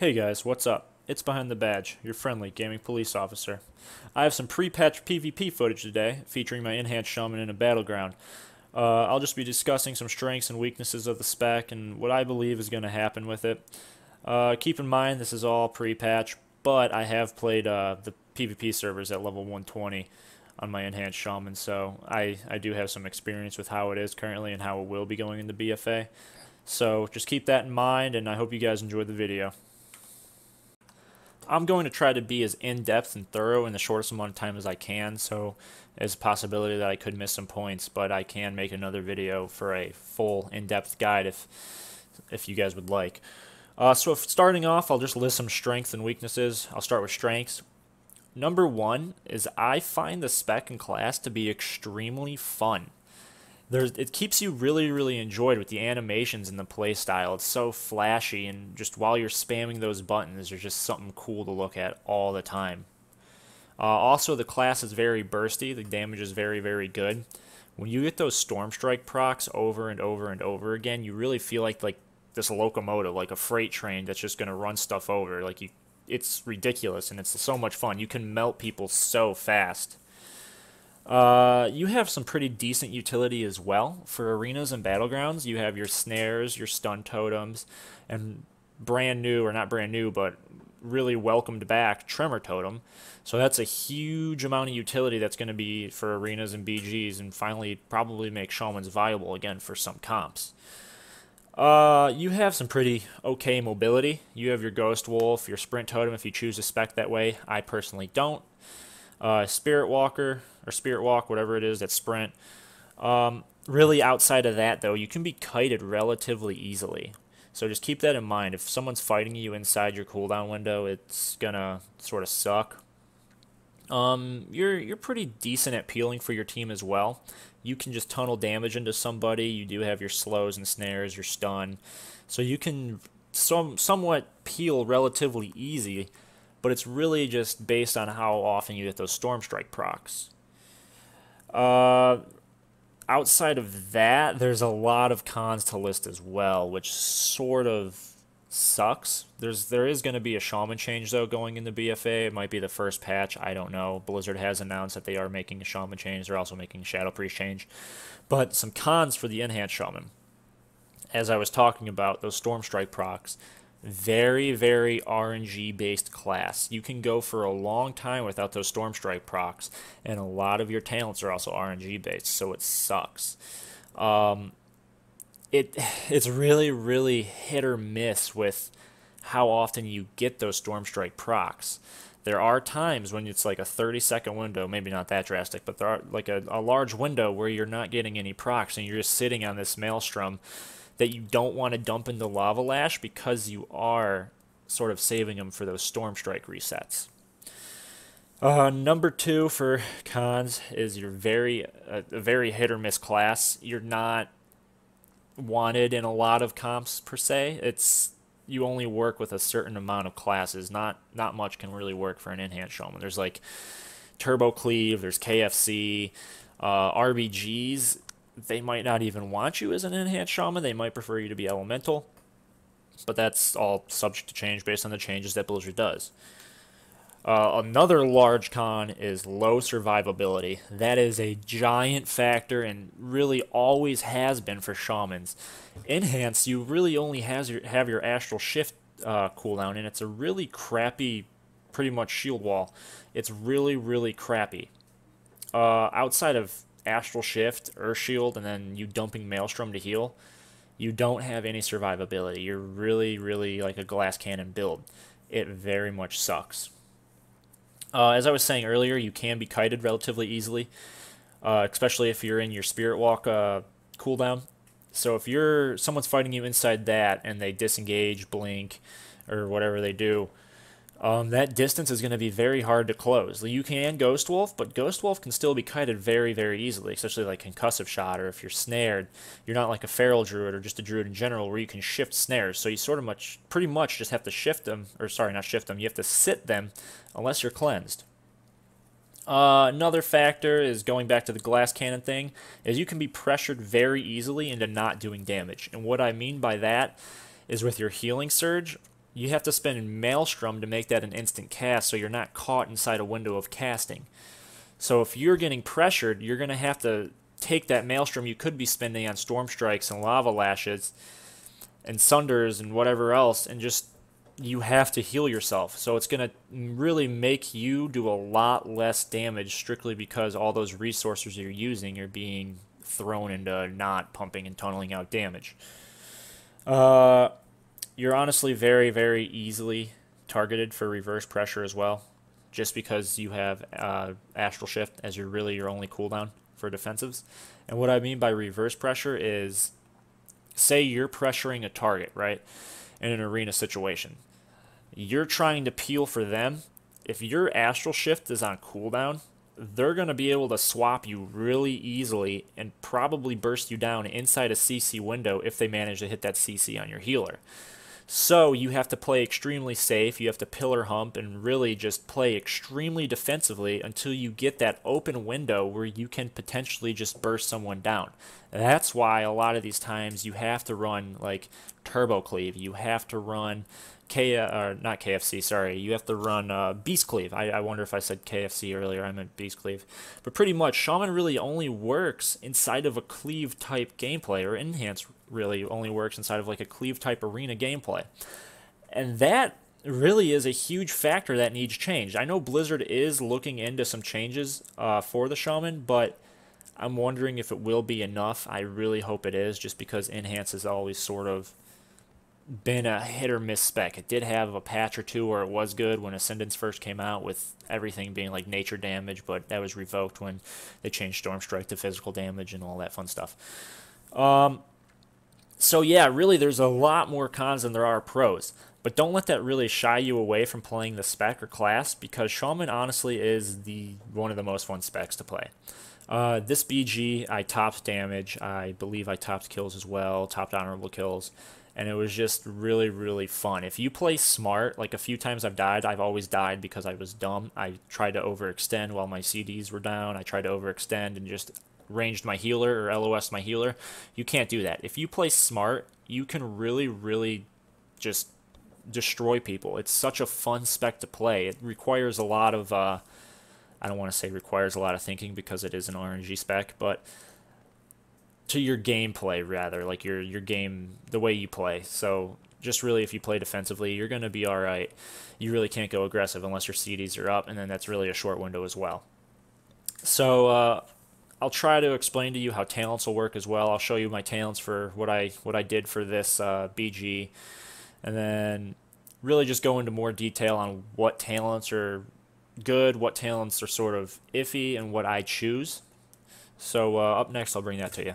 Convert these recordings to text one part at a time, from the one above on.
Hey guys, what's up? It's Behind the Badge, your friendly gaming police officer. I have some pre-patch PvP footage today, featuring my Enhanced Shaman in a Battleground. I'll just be discussing some strengths and weaknesses of the spec and what I believe is going to happen with it. Keep in mind this is all pre-patch, but I have played the PvP servers at level 120 on my Enhanced Shaman, so I do have some experience with how it is currently and how it will be going into BFA. So just keep that in mind, and I hope you guys enjoyed the video. I'm going to try to be as in-depth and thorough in the shortest amount of time as I can, so there's a possibility that I could miss some points, but I can make another video for a full in-depth guide if you guys would like. So starting off, I'll just list some strengths and weaknesses. I'll start with strengths. Number one is I find the spec and class to be extremely fun. It keeps you really enjoyed with the animations and the play style. It's so flashy, and just while you're spamming those buttons, there's just something cool to look at all the time. Also, the class is very bursty. The damage is very good. When you get those Storm Strike procs over and over again, you really feel like this locomotive, like a freight train that's just gonna run stuff over. It's ridiculous, and it's so much fun. You can melt people so fast. You have some pretty decent utility as well for arenas and battlegrounds. You have your snares, your stun totems, and brand new, or not brand new, but really welcomed back Tremor Totem. So that's a huge amount of utility that's going to be for arenas and BGs, and finally probably make Shamans viable again for some comps. You have some pretty okay mobility. You have your Ghost Wolf, your Sprint Totem if you choose to spec that way. I personally don't. Spirit Walker, or Spirit Walk, whatever it is, that's Sprint. Really outside of that, though, you can be kited relatively easily. So just keep that in mind. If someone's fighting you inside your cooldown window, it's gonna sort of suck. You're pretty decent at peeling for your team as well. You can just tunnel damage into somebody. You do have your slows and snares, your stun. So you can somewhat peel relatively easy, but it's really just based on how often you get those Storm Strike procs. Outside of that, there's a lot of cons to list as well, which sort of sucks. There is going to be a Shaman change, though, going into BFA. It might be the first patch. I don't know. Blizzard has announced that they are making a Shaman change. They're also making a Shadow Priest change. But some cons for the Enhanced Shaman. As I was talking about, those Storm Strike procs, very RNG based class. You can go for a long time without those Storm Strike procs, and a lot of your talents are also RNG based, so it sucks. It's really hit or miss with how often you get those Storm Strike procs. There are times when it's like a 30-second window, maybe not that drastic, but there are like a large window where you're not getting any procs and you're just sitting on this maelstrom that you don't want to dump into Lava Lash because you are sort of saving them for those Storm Strike resets. Number two for cons is you're a very hit or miss class. You're not wanted in a lot of comps per se. You only work with a certain amount of classes. Not much can really work for an Enhanced Shaman. There's like Turbo Cleave, there's KFC, RBGs. They might not even want you as an Enhanced Shaman. They might prefer you to be Elemental. But that's all subject to change based on the changes that Blizzard does. Another large con is low survivability. That is a giant factor and really always has been for Shamans. Enhanced, you really only have your Astral Shift cooldown, and it's a really crappy, pretty much shield wall. It's really crappy. Outside of Astral Shift, Earth Shield, and then you dumping Maelstrom to heal, you don't have any survivability. You're really like a glass cannon build. It very much sucks. As I was saying earlier, you can be kited relatively easily, especially if you're in your Spirit Walk cooldown. So if someone's fighting you inside that and they disengage, blink, or whatever they do, that distance is going to be very hard to close. You can Ghost Wolf, but Ghost Wolf can still be kited very easily, especially like Concussive Shot, or if you're snared, you're not like a Feral Druid or just a Druid in general where you can shift snares. So you pretty much just have to shift them, or sorry, not shift them, you have to sit them unless you're cleansed. Another factor is going back to the glass cannon thing, is you can be pressured very easily into not doing damage. And what I mean by that is with your healing surge, you have to spend Maelstrom to make that an instant cast, so you're not caught inside a window of casting. So if you're getting pressured, you're going to have to take that Maelstrom you could be spending on Storm Strikes and Lava Lashes and Sunders and whatever else, and just you have to heal yourself. So it's going to really make you do a lot less damage strictly because all those resources you're using are being thrown into not pumping and tunneling out damage. You're honestly very, very easily targeted for reverse pressure as well, just because you have Astral Shift as your only cooldown for defensives. And what I mean by reverse pressure is, say you're pressuring a target, right, in an arena situation. You're trying to peel for them. If your Astral Shift is on cooldown, they're going to be able to swap you really easily and probably burst you down inside a CC window if they manage to hit that CC on your healer. So you have to play extremely safe, you have to pillar hump and really just play extremely defensively until you get that open window where you can potentially just burst someone down. That's why a lot of these times you have to run like Turbo Cleave, you have to run not KFC, sorry. You have to run Beast Cleave. I wonder if I said KFC earlier. I meant Beast Cleave. But pretty much, Shaman really only works inside of a Cleave type gameplay, or Enhance really only works inside of like a Cleave type arena gameplay. And that really is a huge factor that needs changed. I know Blizzard is looking into some changes for the Shaman, but I'm wondering if it will be enough. I really hope it is, just because Enhance is always sort of been a hit or miss spec. It did have a patch or two where it was good when Ascendance first came out, with everything being like nature damage, but that was revoked when they changed Storm Strike to physical damage and all that fun stuff. So yeah, really there's a lot more cons than there are pros, but don't let that really shy you away from playing the spec or class, because Shaman honestly is one of the most fun specs to play. This BG, I topped damage, I believe I topped kills as well, topped honorable kills, and it was just really, really fun. If you play smart, like a few times I've always died because I was dumb. I tried to overextend while my CDs were down. I tried to overextend and just ranged my healer or LOS my healer. You can't do that. If you play smart, you can really, really just destroy people. It's such a fun spec to play. It requires a lot of, I don't want to say requires a lot of thinking because it is an RNG spec, but to your gameplay rather, like your game, the way you play. So just really, if you play defensively, you're going to be alright. You really can't go aggressive unless your CDs are up, and then that's really a short window as well. So I'll try to explain to you how talents will work as well. I'll show you my talents for what I did for this BG, and then really just go into more detail on what talents are good, what talents are sort of iffy, and what I choose. So up next, I'll bring that to you.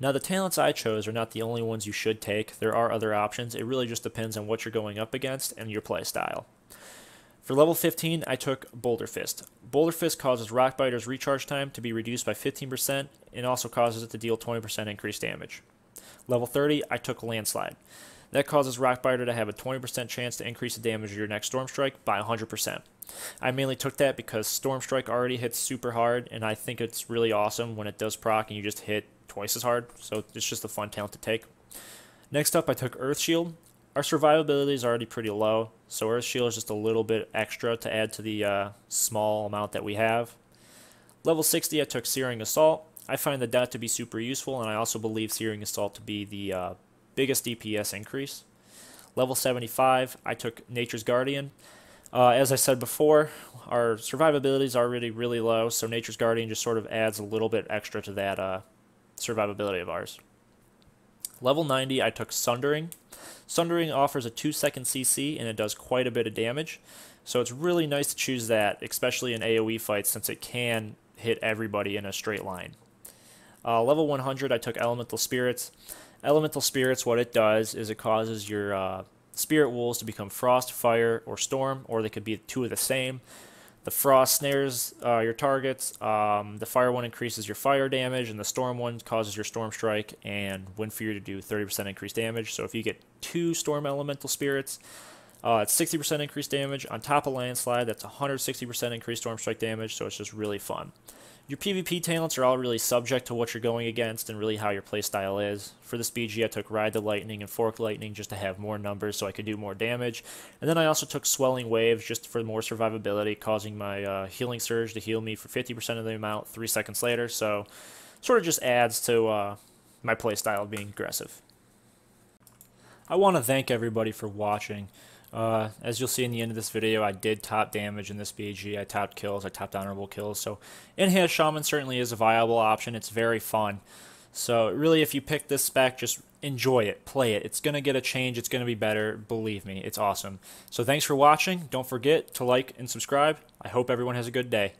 Now, the talents I chose are not the only ones you should take. There are other options. It really just depends on what you're going up against and your play style. For level 15, I took Boulder Fist. Boulder Fist causes Rockbiter's recharge time to be reduced by 15% and also causes it to deal 20% increased damage. Level 30, I took Landslide. That causes Rockbiter to have a 20% chance to increase the damage of your next Storm Strike by 100%. I mainly took that because Storm Strike already hits super hard, and I think it's really awesome when it does proc and you just hit twice as hard, so it's just a fun talent to take. Next up, I took Earth Shield. Our survivability is already pretty low, so Earth Shield is just a little bit extra to add to the small amount that we have. Level 60, I took Searing Assault. I find that to be super useful, and I also believe Searing Assault to be the biggest DPS increase. Level 75, I took Nature's Guardian. As I said before, our survivability is already really low, so Nature's Guardian just sort of adds a little bit extra to that survivability of ours. Level 90, I took Sundering. Sundering offers a 2-second CC, and it does quite a bit of damage, so it's really nice to choose that, especially in AoE fights, since it can hit everybody in a straight line. Level 100, I took Elemental Spirits. Elemental Spirits, what it does is it causes your Spirit Wolves to become Frost, Fire, or Storm, or they could be two of the same. The Frost snares your targets, the Fire one increases your fire damage, and the Storm one causes your Storm Strike and Wind Fury to do 30% increased damage. So if you get 2 Storm Elemental Spirits, it's 60% increased damage. On top of Landslide, that's 160% increased Storm Strike damage, so it's just really fun. Your PvP talents are all really subject to what you're going against and really how your playstyle is. For this BG, I took Ride the Lightning and Fork Lightning just to have more numbers so I could do more damage. And then I also took Swelling Waves just for more survivability, causing my Healing Surge to heal me for 50% of the amount 3 seconds later. So sort of just adds to my playstyle of being aggressive. I want to thank everybody for watching. As you'll see in the end of this video, I did top damage in this BG. I topped kills, I topped honorable kills. So Enhancement Shaman certainly is a viable option. It's very fun. So really, if you pick this spec, just enjoy it, play it. It's going to get a change. It's going to be better. Believe me, it's awesome. So thanks for watching. Don't forget to like and subscribe. I hope everyone has a good day.